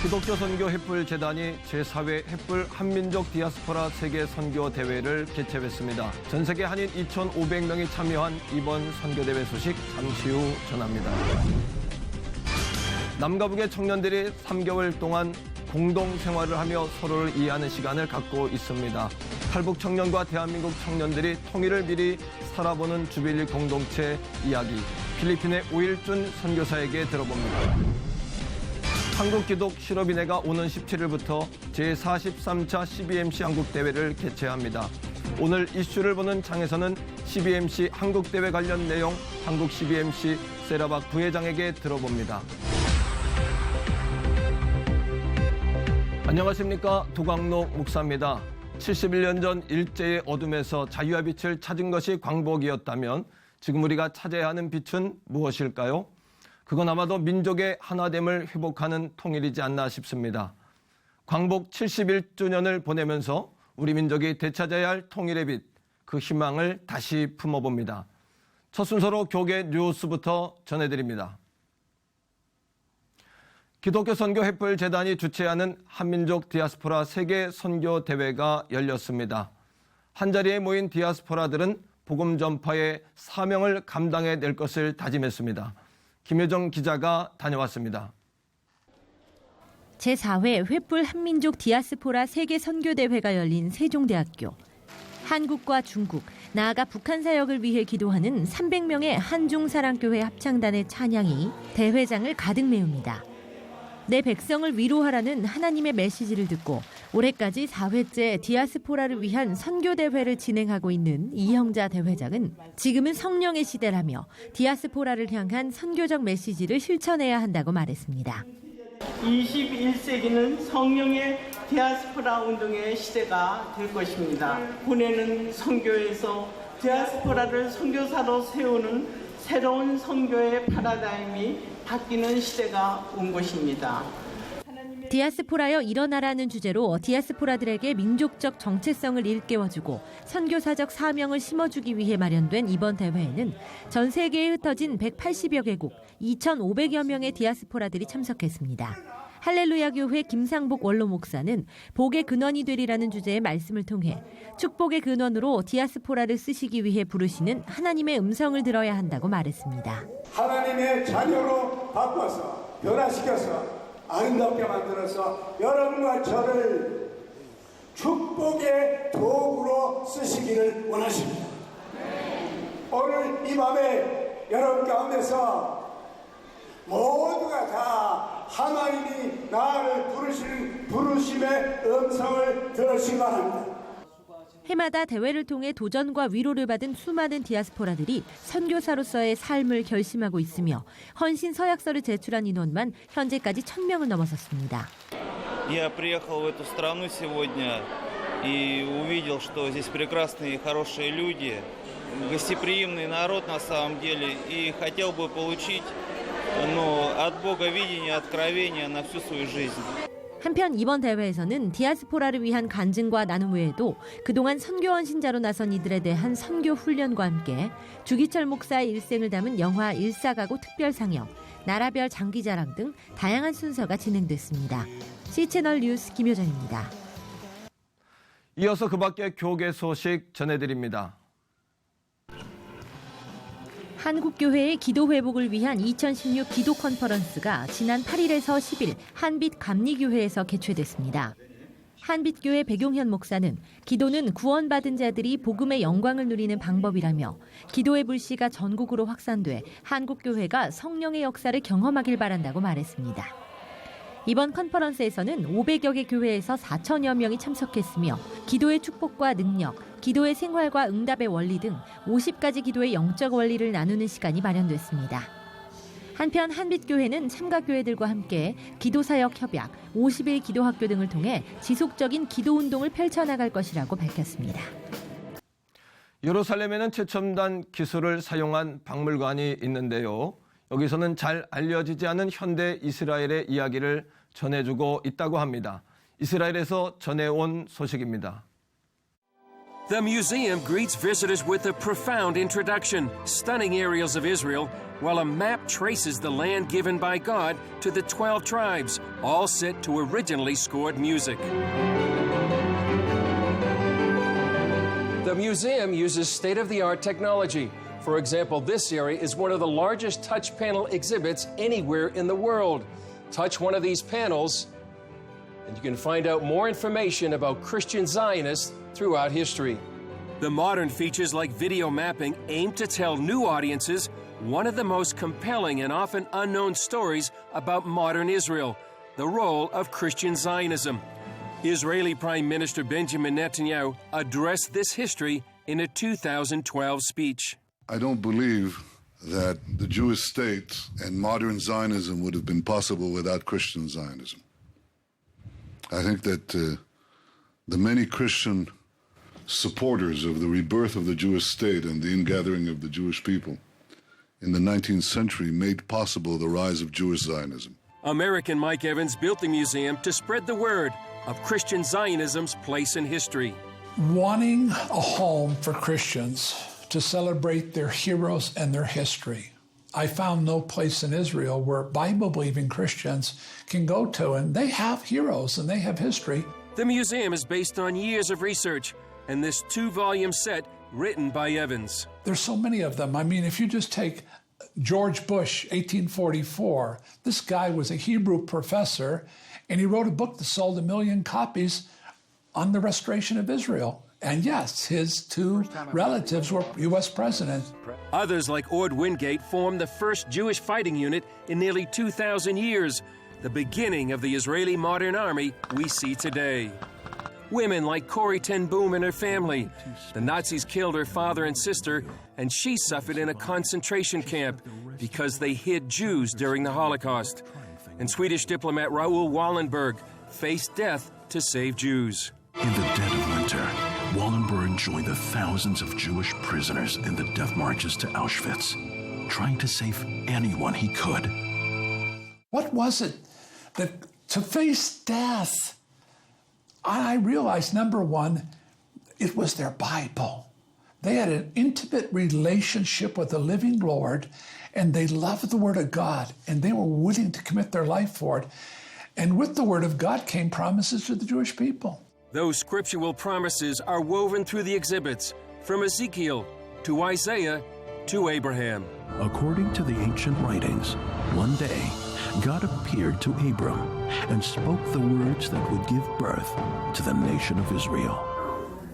기독교 선교 횃불 재단이 제4회 횃불 한민족 디아스포라 세계 선교 대회를 개최했습니다. 전 세계 한인 2,500명이 참여한 이번 선교 대회 소식 잠시 후 전합니다. 남과 북의 청년들이 3개월 동안 공동 생활을 하며 서로를 이해하는 시간을 갖고 있습니다. 탈북 청년과 대한민국 청년들이 통일을 미리 살아보는 주빌리 공동체 이야기, 필리핀의 오일준 선교사에게 들어봅니다. 한국기독실업인회가 오는 17일부터 제43차 CBMC 한국대회를 개최합니다. 오늘 이슈를 보는 장에서는 CBMC 한국대회 관련 내용 한국 CBMC 세라박 부회장에게 들어봅니다. 안녕하십니까. 도광록 목사입니다. 71년 전 일제의 어둠에서 자유와 빛을 찾은 것이 광복이었다면 지금 우리가 찾아야 하는 빛은 무엇일까요? 그건 아마도 민족의 하나됨을 회복하는 통일이지 않나 싶습니다. 광복 71주년을 보내면서 우리 민족이 되찾아야 할 통일의 빛, 그 희망을 다시 품어봅니다. 첫 순서로 교계 뉴스부터 전해드립니다. 기독교 선교 횃불 재단이 주최하는 한민족 디아스포라 세계 선교 대회가 열렸습니다. 한자리에 모인 디아스포라들은 복음 전파의 사명을 감당해 낼 것을 다짐했습니다. 김효정 기자가 다녀왔습니다. 제4회 횃불 한민족 디아스포라 세계 선교대회가 열린 세종대학교. 한국과 중국, 나아가 북한 사역을 위해 기도하는 300명의 한중사랑교회 합창단의 찬양이 대회장을 가득 메웁니다. 내 백성을 위로하라는 하나님의 메시지를 듣고 올해까지 4회째 디아스포라를 위한 선교대회를 진행하고 있는 이형자 대회장은 지금은 성령의 시대라며 디아스포라를 향한 선교적 메시지를 실천해야 한다고 말했습니다. 21세기는 성령의 디아스포라 운동의 시대가 될 것입니다. 보내는 선교에서 디아스포라를 선교사로 세우는 새로운 선교의 파라다임이 바뀌는 시대가 온 것입니다. 디아스포라여 일어나라는 주제로 디아스포라들에게 민족적 정체성을 일깨워주고 선교사적 사명을 심어주기 위해 마련된 이번 대회에는 전 세계에 흩어진 180여 개국 2,500여 명의 디아스포라들이 참석했습니다. 할렐루야 교회 김상복 원로 목사는 복의 근원이 되리라는 주제의 말씀을 통해 축복의 근원으로 디아스포라를 쓰시기 위해 부르시는 하나님의 음성을 들어야 한다고 말했습니다. 하나님의 자녀로 바꿔서 변화시켜서 아름답게 만들어서 여러분과 저를 축복의 도구로 쓰시기를 원하십니다. 오늘 이 밤에 여러분 가운데서 모두가 다 하나님이 나를 부르시는 부르심의 음성을 들으시기 바랍니다. 해마다 대회를 통해 도전과 위로를 받은 수많은 디아스포라들이 선교사로서의 삶을 결심하고 있으며 헌신 서약서를 제출한 인원만 현재까지 1,000명을 넘어섰습니다. Я приехал в эту страну сегодня и увидел, что здесь прекрасные и хорошие люди, гостеприимный народ на самом деле, и хотел бы получить, от Бога видение, откровение на всю свою жизнь. 한편 이번 대회에서는 디아스포라를 위한 간증과 나눔 외에도 그동안 선교원 신자로 나선 이들에 대한 선교 훈련과 함께 주기철 목사의 일생을 담은 영화 일사가고 특별상영, 나라별 장기자랑 등 다양한 순서가 진행됐습니다. C채널 뉴스 김효정입니다. 이어서 그 밖의 교계 소식 전해드립니다. 한국교회의 기도 회복을 위한 2016 기도 컨퍼런스가 지난 8일에서 10일 한빛 감리교회에서 개최됐습니다. 한빛교회 백용현 목사는 기도는 구원받은 자들이 복음의 영광을 누리는 방법이라며 기도의 불씨가 전국으로 확산돼 한국교회가 성령의 역사를 경험하길 바란다고 말했습니다. 이번 컨퍼런스에서는 500여 개 교회에서 4천여 명이 참석했으며 기도의 축복과 능력, 기도의 생활과 응답의 원리 등 50가지 기도의 영적 원리를 나누는 시간이 마련됐습니다. 한편 한빛교회는 참가교회들과 함께 기도사역 협약, 50일 기도학교 등을 통해 지속적인 기도운동을 펼쳐나갈 것이라고 밝혔습니다. 예루살렘에는 최첨단 기술을 사용한 박물관이 있는데요. 여기서는 잘 알려지지 않은 현대 이스라엘의 이야기를 전해주고 있다고 합니다. 이스라엘에서 전해온 소식입니다. The museum greets visitors with a profound introduction, stunning aerials of Israel, while a map traces the land given by God to the 12 tribes, all set to originally scored music. The museum uses state-of-the-art technology. For example, this area is one of the largest touch panel exhibits anywhere in the world. Touch one of these panels, and you can find out more information about Christian Zionists throughout history. The modern features like video mapping aim to tell new audiences one of the most compelling and often unknown stories about modern Israel, the role of Christian Zionism. Israeli Prime Minister Benjamin Netanyahu addressed this history in a 2012 speech. I don't believe that the Jewish state and modern Zionism would have been possible without Christian Zionism. I think that the many Christian supporters of the rebirth of the Jewish state and the ingathering of the Jewish people in the 19th century made possible the rise of Jewish Zionism. American Mike Evans built the museum to spread the word of Christian Zionism's place in history. Wanting a home for Christians to celebrate their heroes and their history. I found no place in Israel where Bible-believing Christians can go to, and they have heroes and they have history. The museum is based on years of research and this 2-volume set written by Evans. There's so many of them. I mean, if you just take George Bush, 1844, this guy was a Hebrew professor, and he wrote a book that sold 1 million copies on the restoration of Israel. And yes, his 2 relatives were U.S. presidents. Others, like Ord Wingate, formed the first Jewish fighting unit in nearly 2,000 years, the beginning of the Israeli modern army we see today. Women like Corrie ten Boom and her family. The Nazis killed her father and sister, and she suffered in a concentration camp because they hid Jews during the Holocaust. And Swedish diplomat Raoul Wallenberg faced death to save Jews. In the dead of winter, Wallenberg joined the thousands of Jewish prisoners in the death marches to Auschwitz, trying to save anyone he could. What was it that to face death? I realized, number one, it was their Bible. They had an intimate relationship with the living Lord, and they loved the Word of God, and they were willing to commit their life for it. And with the Word of God came promises to the Jewish people. Those scriptural promises are woven through the exhibits, from Ezekiel to Isaiah to Abraham. According to the ancient writings, one day God appeared to Abram and spoke the words that would give birth to the nation of Israel.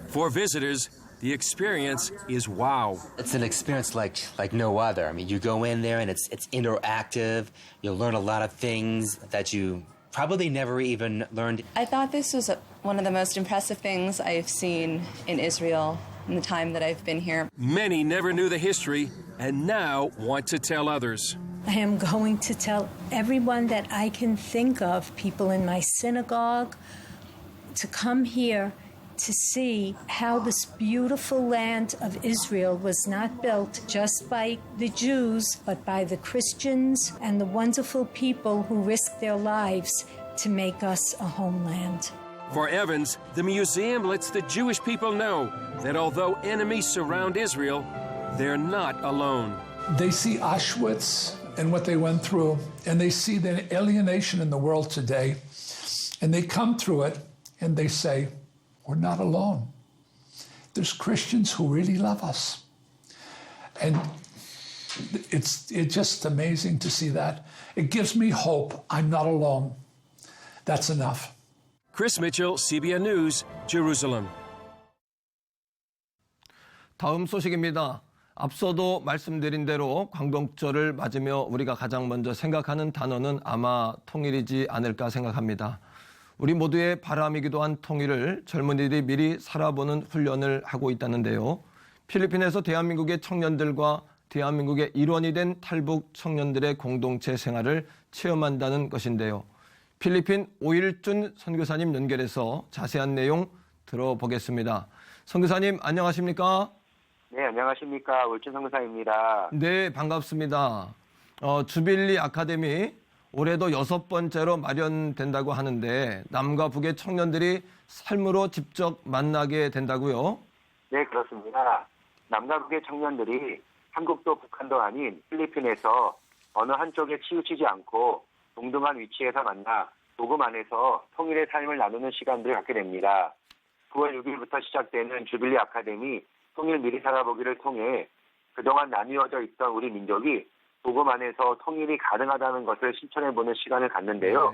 For visitors, the experience is wow. It's an experience like no other. I mean, you go in there and it's interactive. You'll learn a lot of things that you probably never even learned. I thought this was one of the most impressive things I've seen in Israel in the time that I've been here. Many never knew the history and now want to tell others. I am going to tell everyone that I can think of, people in my synagogue, to come here to see how this beautiful land of Israel was not built just by the Jews, but by the Christians and the wonderful people who risked their lives to make us a homeland. For Evans, the museum lets the Jewish people know that although enemies surround Israel, they're not alone. They see Auschwitz and what they went through, and they see the alienation in the world today, and they come through it, and they say, we're not alone. There's Christians who really love us. And it's just amazing to see that. It gives me hope. I'm not alone. That's enough. Chris Mitchell, CBN News, Jerusalem. 다음 소식입니다. 앞서도 말씀드린 대로 광복절을 맞으며 우리가 가장 먼저 생각하는 단어는 아마 통일이지 않을까 생각합니다. 우리 모두의 바람이기도 한 통일을 젊은이들이 미리 살아보는 훈련을 하고 있다는데요. 필리핀에서 대한민국의 청년들과 대한민국의 일원이 된 탈북 청년들의 공동체 생활을 체험한다는 것인데요. 필리핀 오일준 선교사님 연결해서 자세한 내용 들어보겠습니다. 선교사님 안녕하십니까? 네, 안녕하십니까. 오일준 선교사입니다. 네, 반갑습니다. 주빌리 아카데미 올해도 6번째로 마련된다고 하는데 남과 북의 청년들이 삶으로 직접 만나게 된다고요? 네, 그렇습니다. 남과 북의 청년들이 한국도 북한도 아닌 필리핀에서 어느 한쪽에 치우치지 않고 동등한 위치에서 만나 복음 안에서 통일의 삶을 나누는 시간들을 갖게 됩니다. 9월 6일부터 시작되는 주빌리 아카데미 통일 미리 살아보기를 통해 그동안 나뉘어져 있던 우리 민족이 복음 안에서 통일이 가능하다는 것을 실천해보는 시간을 갖는데요.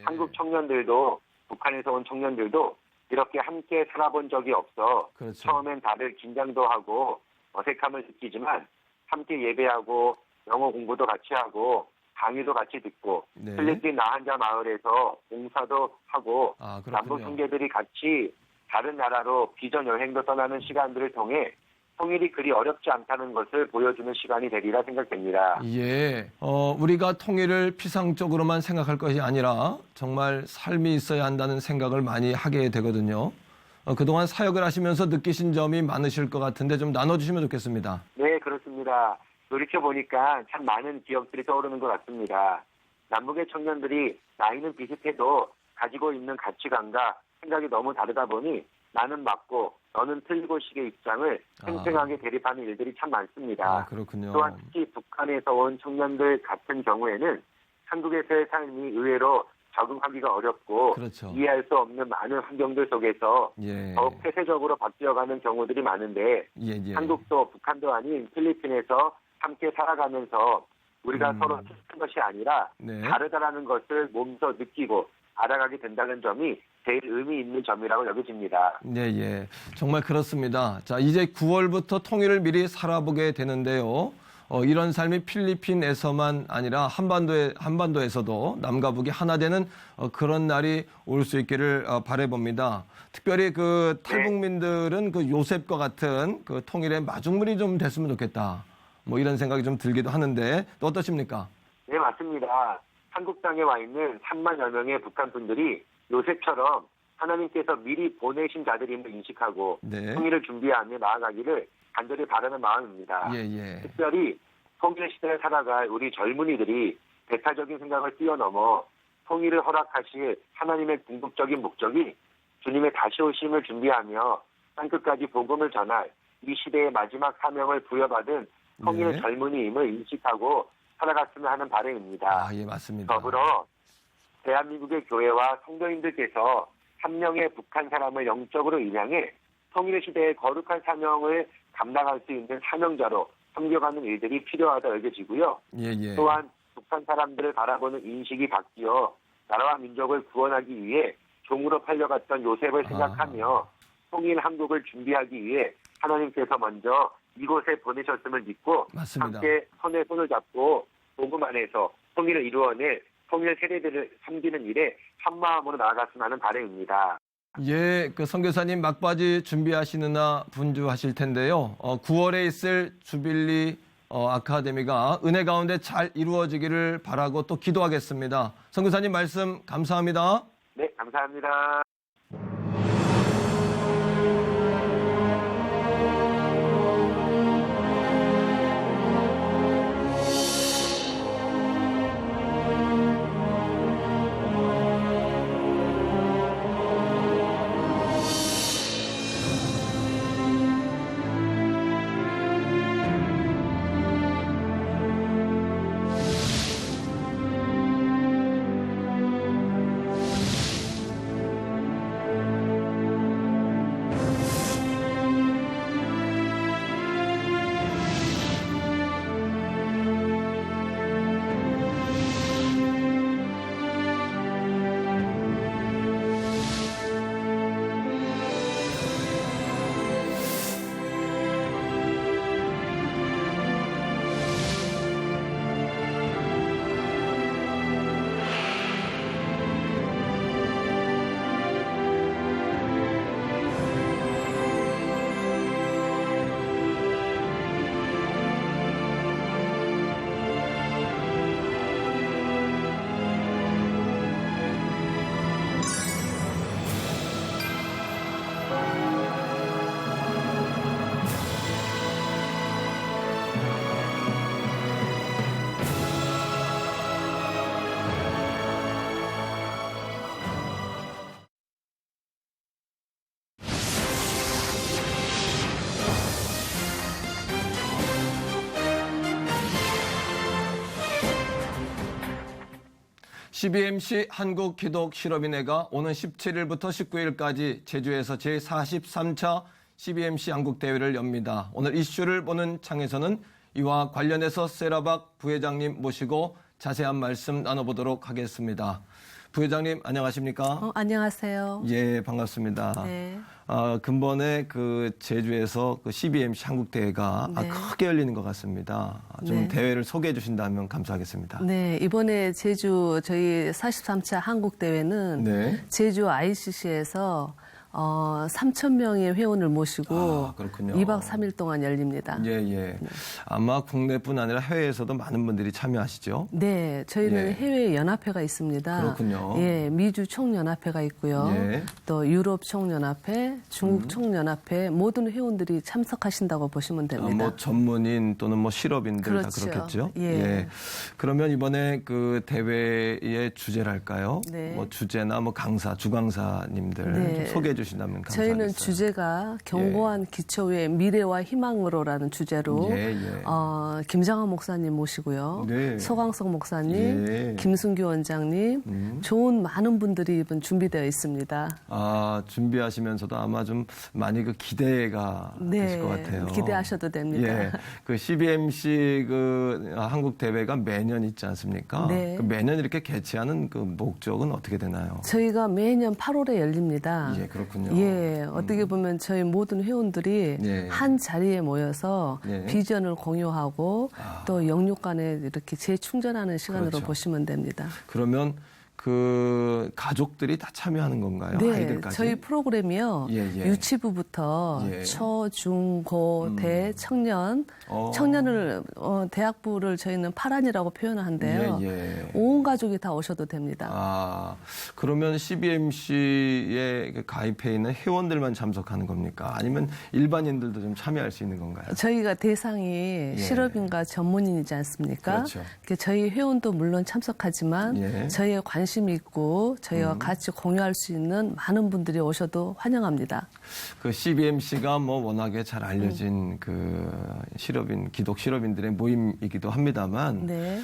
한국 청년들도 북한에서 온 청년들도 이렇게 함께 살아본 적이 없어 그렇죠. 처음엔 다들 긴장도 하고 어색함을 느끼지만 함께 예배하고 영어 공부도 같이 하고 강의도 같이 듣고 네. 필리핀 나한자 마을에서 봉사도 하고 그렇군요. 남북 형제들이 같이 다른 나라로 비전 여행도 떠나는 시간들을 통해 통일이 그리 어렵지 않다는 것을 보여주는 시간이 되리라 생각됩니다. 예, 우리가 통일을 피상적으로만 생각할 것이 아니라 정말 삶이 있어야 한다는 생각을 많이 하게 되거든요. 그동안 사역을 하시면서 느끼신 점이 많으실 것 같은데 좀 나눠주시면 좋겠습니다. 네, 그렇습니다. 돌이켜보니까 참 많은 기억들이 떠오르는 것 같습니다. 남북의 청년들이 나이는 비슷해도 가지고 있는 가치관과 생각이 너무 다르다 보니 나는 맞고 너는 틀리고 식의 입장을 팽팽하게 대립하는 일들이 참 많습니다. 그렇군요. 또한 특히 북한에서 온 청년들 같은 경우에는 한국에서의 삶이 의외로 적응하기가 어렵고 그렇죠. 이해할 수 없는 많은 환경들 속에서 더욱 폐쇄적으로 바뀌어가는 경우들이 많은데 한국도 북한도 아닌 필리핀에서 함께 살아가면서 우리가 서로 틀린 것이 아니라 다르다라는 것을 몸소 느끼고 알아가게 된다는 점이 제일 의미 있는 점이라고 여겨집니다. 네, 정말 그렇습니다. 자, 이제 9월부터 통일을 미리 살아보게 되는데요. 이런 삶이 필리핀에서만 아니라 한반도에서도 남과 북이 하나 되는 그런 날이 올 수 있기를 바라봅니다. 특별히 그 탈북민들은 그 요셉과 같은 그 통일의 마중물이 좀 됐으면 좋겠다. 뭐 이런 생각이 좀 들기도 하는데 또 어떠십니까? 네, 맞습니다. 한국 땅에 와 있는 3만여 명의 북한 분들이 요셉처럼 하나님께서 미리 보내신 자들임을 인식하고 통일을 준비하며 나아가기를 간절히 바라는 마음입니다. 특별히 통일 시대를 살아갈 우리 젊은이들이 배타적인 생각을 뛰어넘어 통일을 허락하실 하나님의 궁극적인 목적이 주님의 다시 오심을 준비하며 땅끝까지 복음을 전할 이 시대의 마지막 사명을 부여받은 통일 젊은이임을 인식하고 살아갔으면 하는 바람입니다. 맞습니다. 더불어 대한민국의 교회와 성도님들께서 한 명의 북한 사람을 영적으로 인양해 통일 시대의 거룩한 사명을 감당할 수 있는 사명자로 섬겨가는 일들이 필요하다 여겨지고요. 또한 북한 사람들을 바라보는 인식이 바뀌어 나라와 민족을 구원하기 위해 종으로 팔려갔던 요셉을 생각하며 통일 한국을 준비하기 위해 하나님께서 먼저 이곳에 보내셨음을 믿고 함께 손에 손을 잡고 복음 안에서 통일을 이루어낼 통일 세대들을 섬기는 일에 한마음으로 나아갔으면 하는 바람입니다. 그 선교사님 막바지 준비하시느나 분주하실 텐데요. 9월에 있을 주빌리 아카데미가 은혜 가운데 잘 이루어지기를 바라고 또 기도하겠습니다. 선교사님 말씀 감사합니다. 네, 감사합니다. CBMC 한국기독실업인회가 오는 17일부터 19일까지 제주에서 제43차 CBMC 한국대회를 엽니다. 오늘 이슈를 보는 창에서는 이와 관련해서 세라박 부회장님 모시고 자세한 말씀 나눠보도록 하겠습니다. 부회장님 안녕하십니까? 안녕하세요. 예, 반갑습니다. 네. 근본에 그 제주에서 그 CBMC 한국대회가 네. 크게 열리는 것 같습니다. 좀 네. 대회를 소개해 주신다면 감사하겠습니다. 네, 이번에 제주 저희 43차 한국대회는 네. 제주 ICC에서 3,000명의 회원을 모시고 그렇군요. 2박 3일 동안 열립니다. 예, 예. 아마 국내뿐 아니라 해외에서도 많은 분들이 참여하시죠? 네, 저희는 예. 해외 연합회가 있습니다. 그렇군요. 예, 미주 총연합회가 있고요. 예. 또 유럽 총연합회, 중국 총연합회 모든 회원들이 참석하신다고 보시면 됩니다. 뭐 전문인 또는 뭐 실업인들 그렇죠. 다 그렇겠죠? 예. 그러면 이번에 그 대회의 주제랄까요? 네. 뭐 주제나 뭐 강사, 주강사님들 네. 좀 소개해 주신다면 감사하겠습니다. 저희는 주제가 견고한 기초의 미래와 희망으로라는 주제로 예. 김장한 목사님 모시고요. 네. 소강석 목사님, 예. 김순규 원장님, 좋은 많은 분들이 이번 준비되어 있습니다. 준비하시면서도 아마 좀 많이 그 기대가 되실 것 같아요. 기대하셔도 됩니다. 예. 그 CBMC 그 한국 대회가 매년 있지 않습니까? 네. 그 매년 이렇게 개최하는 그 목적은 어떻게 되나요? 저희가 매년 8월에 열립니다. 예, 그렇군요. 예, 어떻게 보면 저희 모든 회원들이 예. 한 자리에 모여서 예. 비전을 공유하고 또 영육 간에 이렇게 재충전하는 시간으로 그렇죠. 보시면 됩니다. 그러면 그 가족들이 다 참여하는 건가요? 네, 아이들까지? 저희 프로그램이요. 예. 유치부부터 예. 초, 중, 고, 대, 청년, 청년을 대학부를 저희는 파란이라고 표현하는데요. 예. 온 가족이 다 오셔도 됩니다. 그러면 CBMC에 가입해 있는 회원들만 참석하는 겁니까? 아니면 일반인들도 좀 참여할 수 있는 건가요? 저희가 대상이 실업인과 전문인이지 않습니까? 그렇죠. 저희 회원도 물론 참석하지만 예. 저희에 관심이 있고 저희와 같이 공유할 수 있는 많은 분들이 오셔도 환영합니다. 그 CBMC가 뭐 워낙에 잘 알려진 그 실업인, 기독 실업인들의 모임이기도 합니다만 네.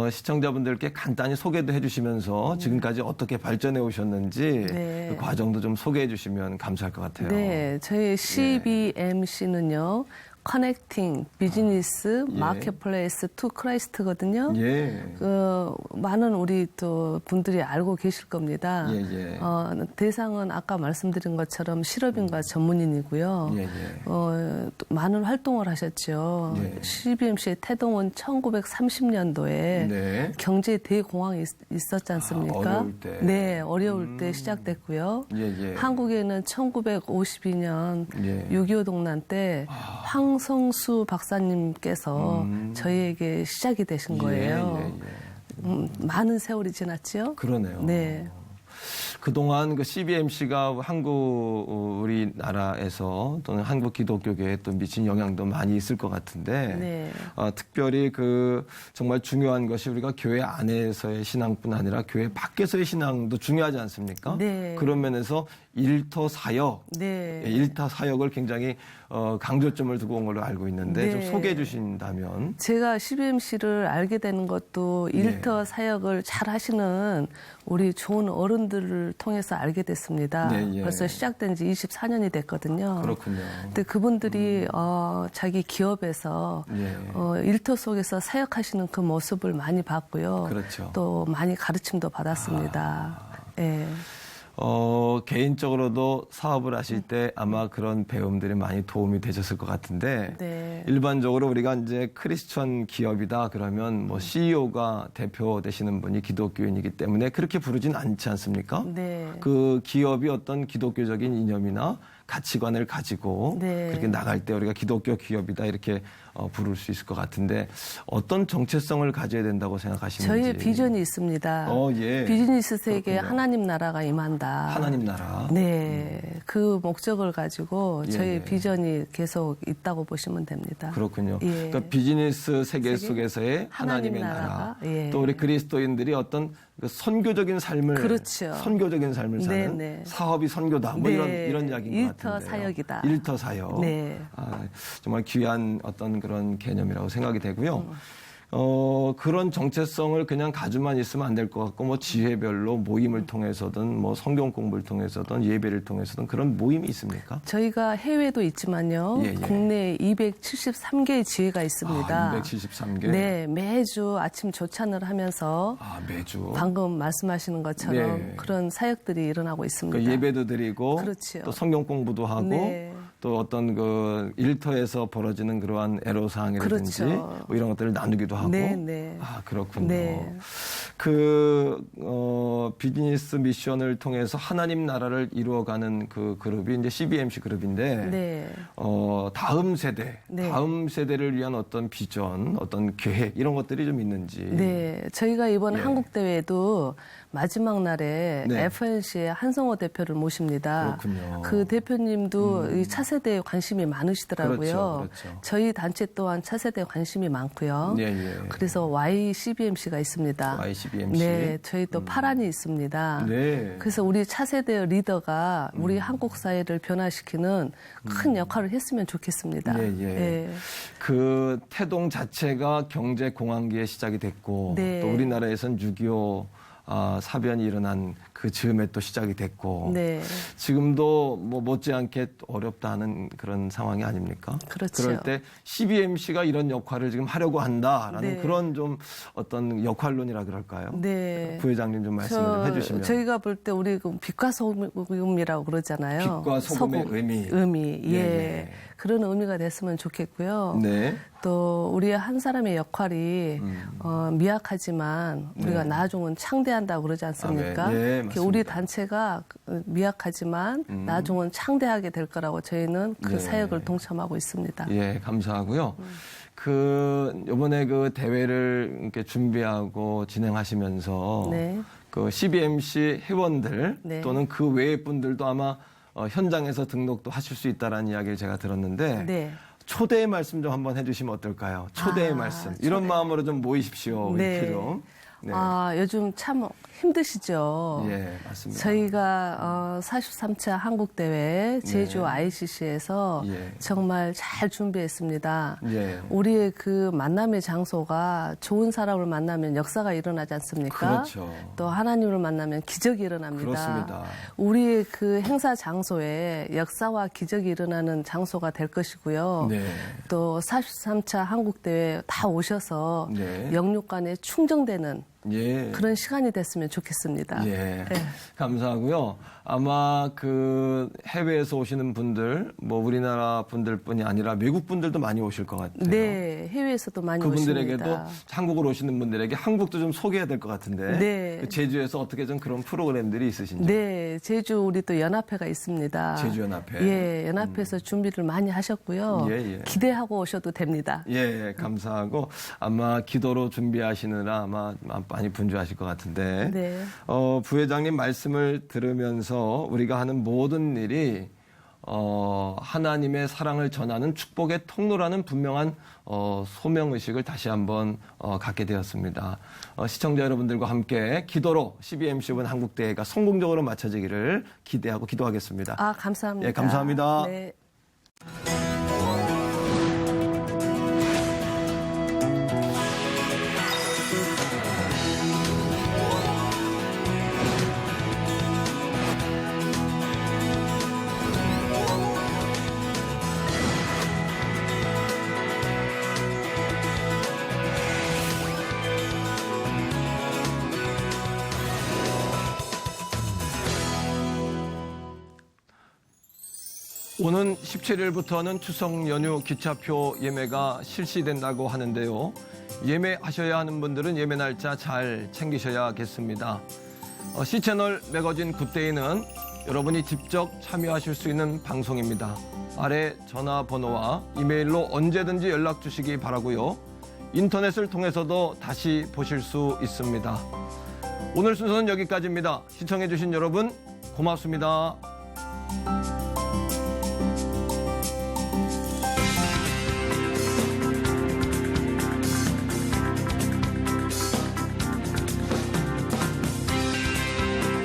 시청자분들께 간단히 소개도 해주시면서 지금까지 어떻게 발전해 오셨는지 네. 그 과정도 좀 소개해 주시면 감사할 것 같아요. 네, 저희 CBMC는요. 커넥팅 비즈니스 마켓플레이스 투 크라이스트거든요. 예. 많은 우리 또 분들이 알고 계실 겁니다. 예. 대상은 아까 말씀드린 것처럼 실업인과 전문인이고요. 예. 또 많은 활동을 하셨죠. 예. CBMC의 태동은 1930년도에 네. 경제 대공황이 있었지 않습니까? 어려울 때. 네, 어려울 때 시작됐고요. 예. 한국에는 1952년 예. 6.25 동란 때 황성수 박사님께서 저희에게 시작이 되신 거예요. 많은 세월이 지났죠? 그러네요. 네. 그동안 그 CBMC가 우리나라에서 또는 한국 기독교계에 또 미친 영향도 많이 있을 것 같은데 네. 특별히 그 정말 중요한 것이 우리가 교회 안에서의 신앙뿐 아니라 교회 밖에서의 신앙도 중요하지 않습니까? 네. 그런 면에서 일터 사역, 네. 일타 사역을 굉장히 강조점을 두고 온 걸로 알고 있는데 네. 좀 소개해 주신다면. 제가 CBMC를 알게 되는 것도 일터 사역을 잘 하시는 우리 좋은 어른들을 통해서 알게 됐습니다. 네. 벌써 시작된 지 24년이 됐거든요. 그렇군요. 근데 그분들이 자기 기업에서 일터 속에서 사역하시는 그 모습을 많이 봤고요. 그렇죠. 또 많이 가르침도 받았습니다. 예. 개인적으로도 사업을 하실 때 아마 그런 배움들이 많이 도움이 되셨을 것 같은데 네. 일반적으로 우리가 이제 크리스천 기업이다 그러면 뭐 CEO가 대표 되시는 분이 기독교인이기 때문에 그렇게 부르진 않지 않습니까? 네. 그 기업이 어떤 기독교적인 이념이나 가치관을 가지고 네. 그렇게 나갈 때 우리가 기독교 기업이다 이렇게 부를 수 있을 것 같은데 어떤 정체성을 가져야 된다고 생각하시는지. 저희의 비전이 있습니다. 예. 비즈니스 세계에 그렇군요. 하나님 나라가 임한다. 하나님 나라. 네. 그 목적을 가지고 저희의 예. 비전이 계속 있다고 보시면 됩니다. 그렇군요. 예. 그러니까 비즈니스 세계 속에서의 하나님의 나라. 나라가, 예. 또 우리 그리스도인들이 어떤 그 선교적인 삶을 그렇죠. 선교적인 삶을 사는 네. 사업이 선교다. 뭐 네. 이런 이야기인 것 같은데요. 일터 사역이다. 일터 사역. 네. 정말 귀한 어떤 그런 개념이라고 생각이 되고요. 그런 정체성을 그냥 가지고만 있으면 안 될 것 같고, 뭐 지회별로 모임을 통해서든 뭐 성경 공부를 통해서든 예배를 통해서든 그런 모임이 있습니까? 저희가 해외도 있지만요. 예, 예. 국내 273개의 지회가 있습니다. 273개? 네, 매주 아침 조찬을 하면서 매주. 방금 말씀하시는 것처럼 네. 그런 사역들이 일어나고 있습니다. 그 예배도 드리고 그렇죠. 또 성경 공부도 하고 네. 또 어떤 그 일터에서 벌어지는 그러한 애로사항이라든지 그렇죠. 뭐 이런 것들을 나누기도 하고. 네, 네. 그렇군요. 네. 비즈니스 미션을 통해서 하나님 나라를 이루어가는 그 그룹이 이제 CBMC 그룹인데 네. 다음 세대, 네. 다음 세대를 위한 어떤 비전, 어떤 계획 이런 것들이 좀 있는지. 네, 저희가 이번 예. 한국 대회도 마지막 날에 네. FNC의 한성호 대표를 모십니다. 그렇군요. 그 대표님도 이 차세대에 관심이 많으시더라고요. 그렇죠. 저희 단체 또한 차세대에 관심이 많고요. 예, 예. 그래서 YCBMC가 있습니다. YCBMC. 네, 저희 또 파란이 있습니다. 네. 그래서 우리 차세대 리더가 우리 한국 사회를 변화시키는 큰 역할을 했으면 좋겠습니다. 예, 예. 네. 그 태동 자체가 경제 공황기에 시작이 됐고 네. 또 우리나라에선 6.25 사변이 일어난 그 즈음에 또 시작이 됐고 네. 지금도 뭐 못지않게 어렵다는 그런 상황이 아닙니까? 그렇죠. 그럴 때 CBMC가 이런 역할을 지금 하려고 한다라는 네. 그런 좀 어떤 역할론이라 그럴까요? 네. 부회장님 좀 말씀을 좀 해주시면. 저희가 볼 때 우리 그 빛과 소금이라고 그러잖아요. 빛과 소금의 의미. 예. 예. 그런 의미가 됐으면 좋겠고요. 네. 또 우리 한 사람의 역할이 미약하지만 우리가 네. 나중은 창대한다고 그러지 않습니까? 네, 이렇게 우리 단체가 미약하지만 나중은 창대하게 될 거라고 저희는 그 네. 사역을 동참하고 있습니다. 예, 감사하고요. 이번에 그 대회를 이렇게 준비하고 진행하시면서 네. 그 CBMC 회원들 네. 또는 그 외의 분들도 아마 현장에서 등록도 하실 수 있다라는 이야기를 제가 들었는데 네. 초대의 말씀 좀 한번 해주시면 어떨까요? 초대의 말씀. 이런 마음으로 좀 모이십시오. 네. 이렇게 좀. 네. 요즘 참 힘드시죠. 예, 맞습니다. 저희가 43차 한국대회 제주 네. ICC에서 예. 정말 잘 준비했습니다. 예. 우리의 그 만남의 장소가 좋은 사람을 만나면 역사가 일어나지 않습니까? 그렇죠. 또 하나님을 만나면 기적이 일어납니다. 그렇습니다. 우리의 그 행사 장소에 역사와 기적이 일어나는 장소가 될 것이고요. 네. 또 43차 한국대회 다 오셔서 네. 영육간에 충정되는 예. 그런 시간이 됐으면 좋겠습니다. 예. 네. 감사하고요. 아마 그 해외에서 오시는 분들, 뭐 우리나라 분들뿐이 아니라 외국 분들도 많이 오실 것 같아요. 네, 해외에서도 많이 그분들에게도 오십니다. 한국으로 오시는 분들에게 한국도 좀 소개해야 될 것 같은데. 네. 그 제주에서 어떻게 좀 그런 프로그램들이 있으신지. 네, 제주 우리 또 연합회가 있습니다. 제주연합회. 예, 연합회에서 준비를 많이 하셨고요. 예, 예. 기대하고 오셔도 됩니다. 예, 감사하고 아마 기도로 준비하시느라 아마 많이 분주하실 것 같은데. 네. 부회장님 말씀을 들으면서 우리가 하는 모든 일이 하나님의 사랑을 전하는 축복의 통로라는 분명한 소명의식을 다시 한번 갖게 되었습니다. 시청자 여러분들과 함께 기도로 CBMC1 한국대회가 성공적으로 마쳐지기를 기대하고 기도하겠습니다. 감사합니다. 예, 감사합니다. 네. 오는 17일부터는 추석 연휴 기차표 예매가 실시된다고 하는데요. 예매하셔야 하는 분들은 예매 날짜 잘 챙기셔야겠습니다. C채널 매거진 굿데이는 여러분이 직접 참여하실 수 있는 방송입니다. 아래 전화번호와 이메일로 언제든지 연락 주시기 바라고요. 인터넷을 통해서도 다시 보실 수 있습니다. 오늘 순서는 여기까지입니다. 시청해 주신 여러분 고맙습니다.